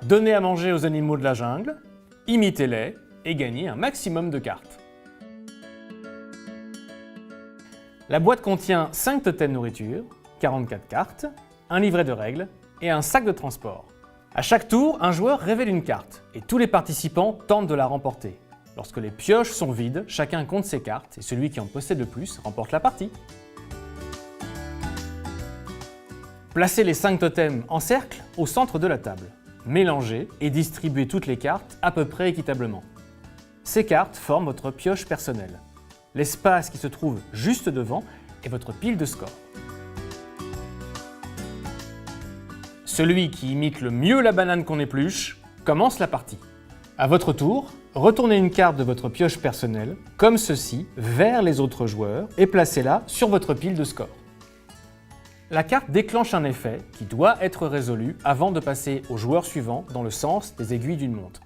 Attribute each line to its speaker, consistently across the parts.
Speaker 1: donnez à manger aux animaux de la jungle, imitez-les et gagnez un maximum de cartes. La boîte contient 5 totems nourriture, 44 cartes, un livret de règles et un sac de transport. À chaque tour, un joueur révèle une carte et tous les participants tentent de la remporter. Lorsque les pioches sont vides, chacun compte ses cartes et celui qui en possède le plus remporte la partie. Placez les 5 totems en cercle au centre de la table. Mélangez et distribuez toutes les cartes à peu près équitablement. Ces cartes forment votre pioche personnelle. L'espace qui se trouve juste devant est votre pile de score. Celui qui imite le mieux la banane qu'on épluche commence la partie. À votre tour, retournez une carte de votre pioche personnelle, comme ceci, vers les autres joueurs et placez-la sur votre pile de score. La carte déclenche un effet qui doit être résolu avant de passer au joueur suivant dans le sens des aiguilles d'une montre.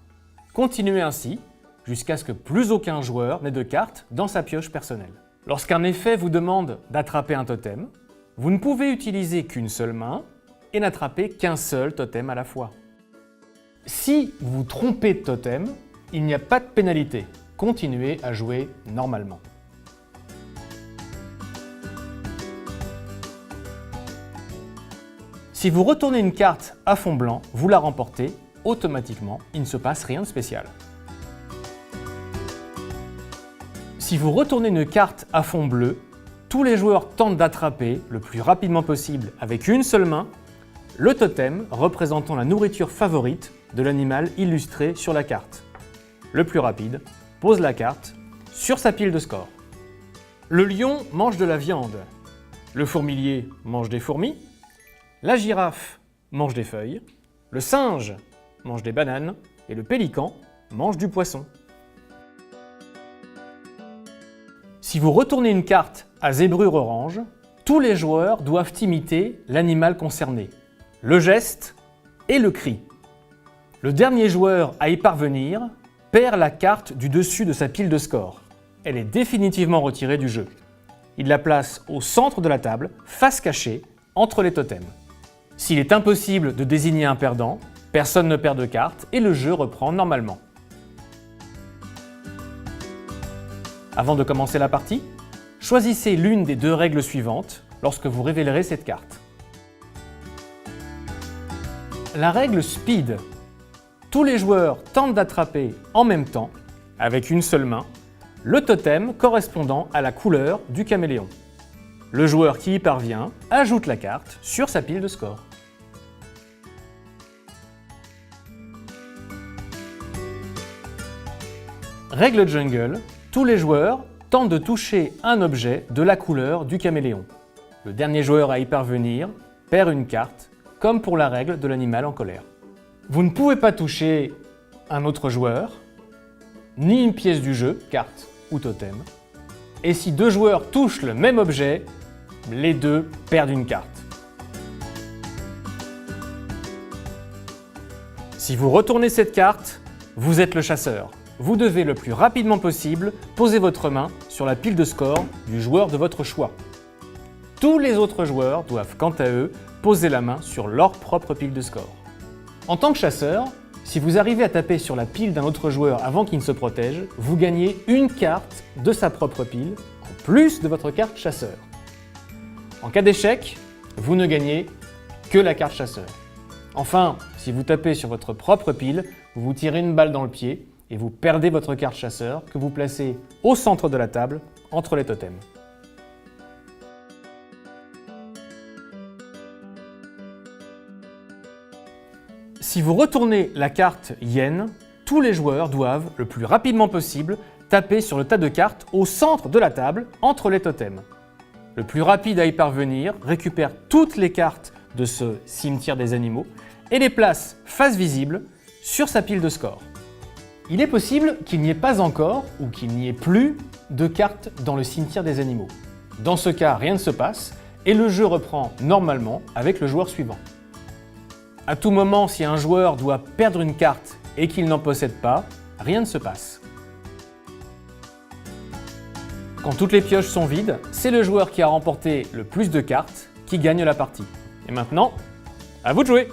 Speaker 1: Continuez ainsi jusqu'à ce que plus aucun joueur n'ait de carte dans sa pioche personnelle. Lorsqu'un effet vous demande d'attraper un totem, vous ne pouvez utiliser qu'une seule main et n'attraper qu'un seul totem à la fois. Si vous vous trompez de totem, il n'y a pas de pénalité. Continuez à jouer normalement. Si vous retournez une carte à fond blanc, vous la remportez, automatiquement, il ne se passe rien de spécial. Si vous retournez une carte à fond bleu, tous les joueurs tentent d'attraper le plus rapidement possible avec une seule main le totem représentant la nourriture favorite de l'animal illustré sur la carte. Le plus rapide pose la carte sur sa pile de score. Le lion mange de la viande, le fourmilier mange des fourmis, la girafe mange des feuilles, le singe mange des bananes et le pélican mange du poisson. Si vous retournez une carte à zébrure orange, tous les joueurs doivent imiter l'animal concerné, le geste et le cri. Le dernier joueur à y parvenir perd la carte du dessus de sa pile de score. Elle est définitivement retirée du jeu. Il la place au centre de la table, face cachée, entre les totems. S'il est impossible de désigner un perdant, personne ne perd de carte et le jeu reprend normalement. Avant de commencer la partie, choisissez l'une des 2 règles suivantes lorsque vous révélerez cette carte. La règle Speed. Tous les joueurs tentent d'attraper en même temps, avec une seule main, le totem correspondant à la couleur du caméléon. Le joueur qui y parvient ajoute la carte sur sa pile de score. Règle Jungle. Tous les joueurs tentent de toucher un objet de la couleur du caméléon. Le dernier joueur à y parvenir perd une carte, comme pour la règle de l'animal en colère. Vous ne pouvez pas toucher un autre joueur, ni une pièce du jeu, carte ou totem. Et si 2 joueurs touchent le même objet, les 2 perdent une carte. Si vous retournez cette carte, vous êtes le chasseur. Vous devez le plus rapidement possible poser votre main sur la pile de score du joueur de votre choix. Tous les autres joueurs doivent quant à eux poser la main sur leur propre pile de score. En tant que chasseur, si vous arrivez à taper sur la pile d'un autre joueur avant qu'il ne se protège, vous gagnez une carte de sa propre pile, en plus de votre carte chasseur. En cas d'échec, vous ne gagnez que la carte chasseur. Enfin, si vous tapez sur votre propre pile, vous vous tirez une balle dans le pied et vous perdez votre carte chasseur que vous placez au centre de la table, entre les totems. Si vous retournez la carte Yen, tous les joueurs doivent, le plus rapidement possible, taper sur le tas de cartes au centre de la table, entre les totems. Le plus rapide à y parvenir récupère toutes les cartes de ce cimetière des animaux et les place face visible sur sa pile de score. Il est possible qu'il n'y ait pas encore ou qu'il n'y ait plus de cartes dans le cimetière des animaux. Dans ce cas, rien ne se passe et le jeu reprend normalement avec le joueur suivant. À tout moment, si un joueur doit perdre une carte et qu'il n'en possède pas, rien ne se passe. Quand toutes les pioches sont vides, c'est le joueur qui a remporté le plus de cartes qui gagne la partie. Et maintenant, à vous de jouer!